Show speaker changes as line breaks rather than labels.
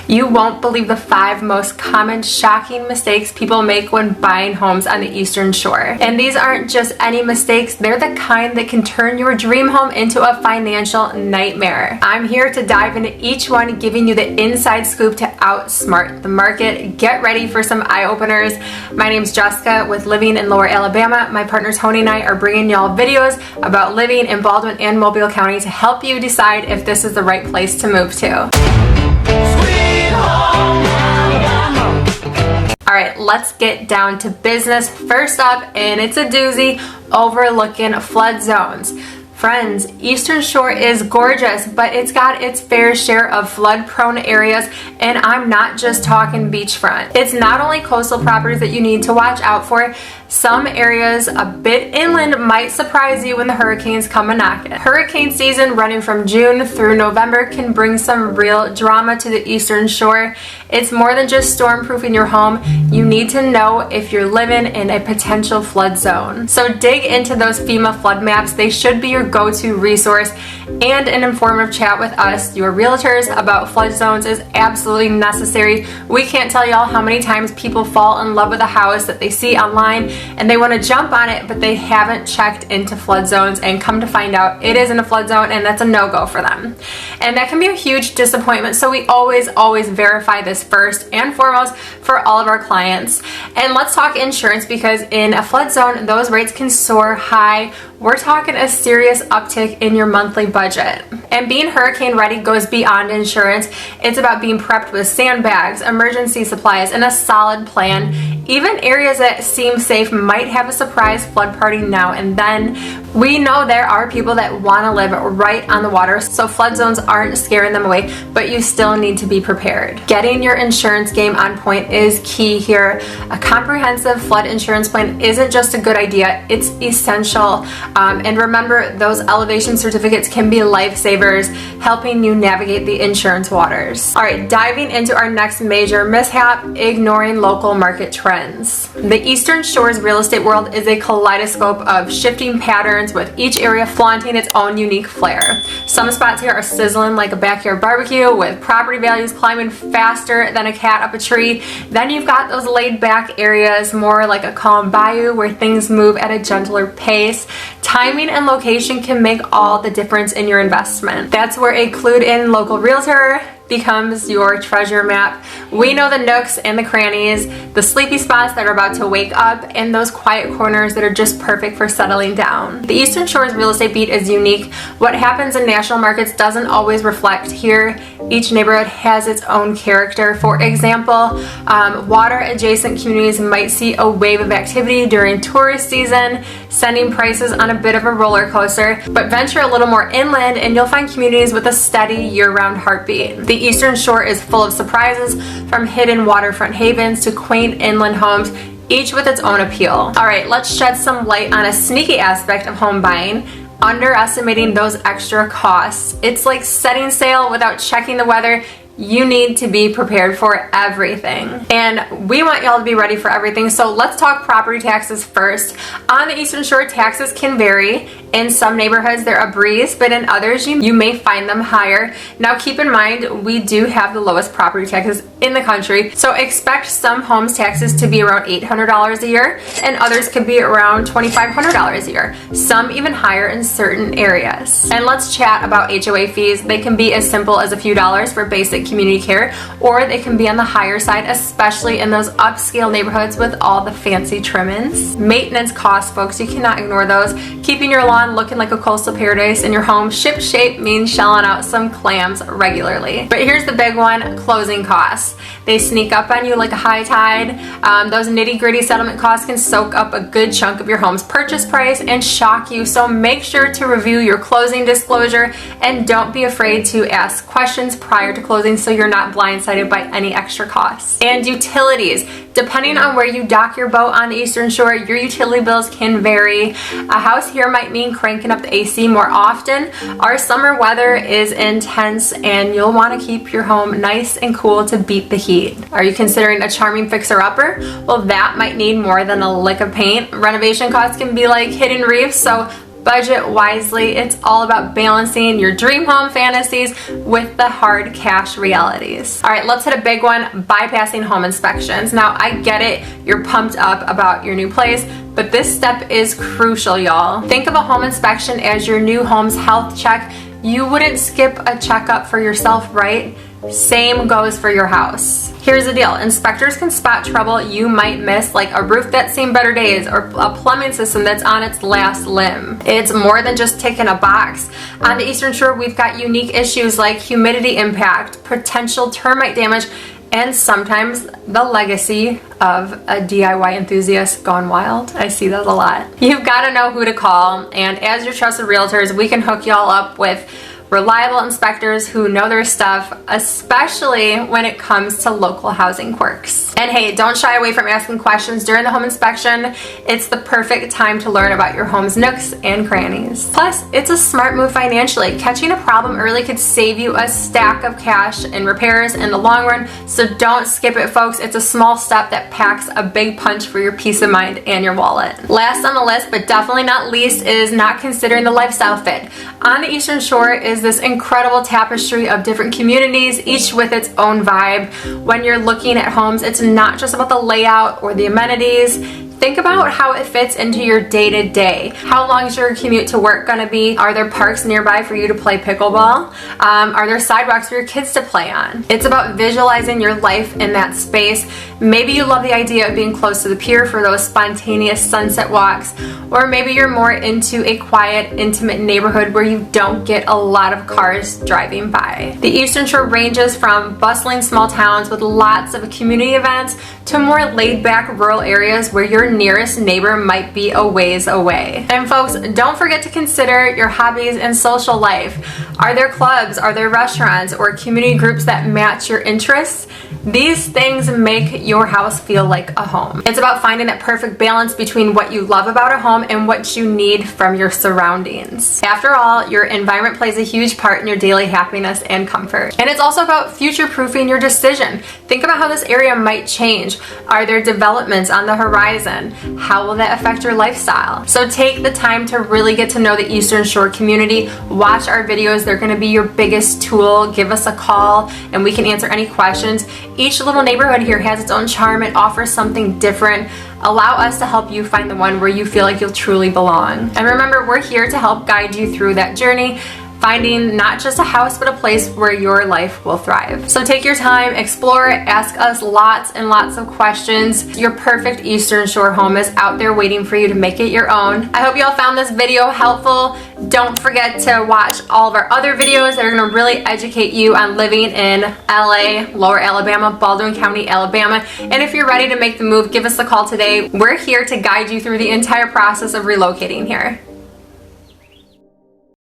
You won't believe the 5 most common shocking mistakes people make when buying homes on the Eastern Shore. And these aren't just any mistakes, they're the kind that can turn your dream home into a financial nightmare. I'm here to dive into each one, giving you the inside scoop to outsmart the market. Get ready for some eye-openers. My name's Jessica with Living in Lower Alabama. My partner Tony and I are bringing y'all videos about living in Baldwin and Mobile County to help you decide if this is the right place to move to. Alright, let's get down to business. First up, and it's a doozy, overlooking flood zones. Friends, Eastern Shore is gorgeous, but it's got its fair share of flood-prone areas, and I'm not just talking beachfront. It's not only coastal properties that you need to watch out for. Some areas a bit inland might surprise you when the hurricanes come a-knocking. Hurricane season running from June through November can bring some real drama to the Eastern Shore. It's more than just storm-proofing your home. You need to know if you're living in a potential flood zone. So dig into those FEMA flood maps. They should be your go-to resource, and an informative chat with us, your realtors, about flood zones is absolutely necessary. We can't tell y'all how many times people fall in love with a house that they see online and they want to jump on it, but they haven't checked into flood zones and come to find out it is in a flood zone, and that's a no-go for them. And that can be a huge disappointment, so we always verify this first and foremost for all of our clients. And let's talk insurance, because in a flood zone, those rates can soar high. We're talking a serious uptick in your monthly budget. And being hurricane ready goes beyond insurance. It's about being prepped with sandbags, emergency supplies, and a solid plan. Even areas that seem safe might have a surprise flood party now and then. We know there are people that want to live right on the water, so flood zones aren't scaring them away, but you still need to be prepared. Getting your insurance game on point is key here. A comprehensive flood insurance plan isn't just a good idea, it's essential. And remember, those elevation certificates can be lifesavers, helping you navigate the insurance waters. Alright, diving into our next major mishap, ignoring local market trends. The Eastern Shore's real estate world is a kaleidoscope of shifting patterns, with each area flaunting its own unique flair. Some spots here are sizzling like a backyard barbecue, with property values climbing faster than a cat up a tree. Then you've got those laid back areas, more like a calm bayou, where things move at a gentler pace. Timing and location can make all the difference in your investment. That's where a clued in local realtor becomes your treasure map. We know the nooks and the crannies, the sleepy spots that are about to wake up, and those quiet corners that are just perfect for settling down. The Eastern Shore's real estate beat is unique. What happens in national markets doesn't always reflect here. Each neighborhood has its own character. For example, water adjacent communities might see a wave of activity during tourist season, sending prices on a bit of a roller coaster. But venture a little more inland and you'll find communities with a steady year-round heartbeat. The Eastern Shore is full of surprises, from hidden waterfront havens to quaint inland homes, each with its own appeal. Alright, let's shed some light on a sneaky aspect of home buying: underestimating those extra costs. It's like setting sail without checking the weather. You need to be prepared for everything. And we want y'all to be ready for everything, so let's talk property taxes first. On the Eastern Shore, taxes can vary. In some neighborhoods, they're a breeze, but in others, you may find them higher. Now keep in mind, we do have the lowest property taxes in the country, so expect some homes taxes to be around $800 a year, and others could be around $2,500 a year, some even higher in certain areas. And let's chat about HOA fees. They can be as simple as a few dollars for basic community care, or they can be on the higher side, especially in those upscale neighborhoods with all the fancy trimmings. Maintenance costs, folks, you cannot ignore those. Keeping your lawn looking like a coastal paradise and your home ship shape means shelling out some clams regularly. But here's the big one: closing costs. They sneak up on you like a high tide. Those nitty-gritty settlement costs can soak up a good chunk of your home's purchase price and shock you, so make sure to review your closing disclosure and don't be afraid to ask questions prior to closing so you're not blindsided by any extra costs. And utilities. Depending on where you dock your boat on the Eastern Shore, your utility bills can vary. A house here might mean cranking up the AC more often. Our summer weather is intense and you'll want to keep your home nice and cool to beat the heat. Are you considering a charming fixer-upper? Well, that might need more than a lick of paint. Renovation costs can be like hidden reefs, so budget wisely. It's all about balancing your dream home fantasies with the hard cash realities. All right, let's hit a big one, bypassing home inspections. Now, I get it, you're pumped up about your new place, but this step is crucial, y'all. Think of a home inspection as your new home's health check. You wouldn't skip a checkup for yourself, right? Same goes for your house. Here's the deal. Inspectors can spot trouble you might miss, like a roof that's seen better days or a plumbing system that's on its last limb. It's more than just ticking a box. On the Eastern Shore, we've got unique issues like humidity impact, potential termite damage, and sometimes the legacy of a DIY enthusiast gone wild. I see that a lot. You've got to know who to call, and as your trusted realtors, we can hook y'all up with reliable inspectors who know their stuff, especially when it comes to local housing quirks. And hey, don't shy away from asking questions during the home inspection. It's the perfect time to learn about your home's nooks and crannies. Plus, it's a smart move financially. Catching a problem early could save you a stack of cash in repairs in the long run, so don't skip it, folks. It's a small step that packs a big punch for your peace of mind and your wallet. Last on the list, but definitely not least, is not considering the lifestyle fit. On the Eastern Shore is this incredible tapestry of different communities, each with its own vibe. When you're looking at homes, it's not just about the layout or the amenities. Think about how it fits into your day-to-day. How long is your commute to work gonna be? Are there parks nearby for you to play pickleball? Are there sidewalks for your kids to play on? It's about visualizing your life in that space. Maybe you love the idea of being close to the pier for those spontaneous sunset walks, or maybe you're more into a quiet, intimate neighborhood where you don't get a lot of cars driving by. The Eastern Shore ranges from bustling small towns with lots of community events to more laid-back rural areas where your nearest neighbor might be a ways away. And folks, don't forget to consider your hobbies and social life. Are there clubs, are there restaurants, or community groups that match your interests? These things make your house feel like a home. It's about finding that perfect balance between what you love about a home and what you need from your surroundings. After all, your environment plays a huge part in your daily happiness and comfort. And it's also about future-proofing your decision. Think about how this area might change. Are there developments on the horizon? How will that affect your lifestyle? So take the time to really get to know the Eastern Shore community. Watch our videos. They're going to be your biggest tool. Give us a call and we can answer any questions. Each little neighborhood here has its own charm. It offers something different. Allow us to help you find the one where you feel like you'll truly belong. And remember, we're here to help guide you through that journey, finding not just a house, but a place where your life will thrive. So take your time, explore, ask us lots and lots of questions. Your perfect Eastern Shore home is out there waiting for you to make it your own. I hope you all found this video helpful. Don't forget to watch all of our other videos that are gonna really educate you on living in LA, Lower Alabama, Baldwin County, Alabama. And if you're ready to make the move, give us a call today. We're here to guide you through the entire process of relocating here.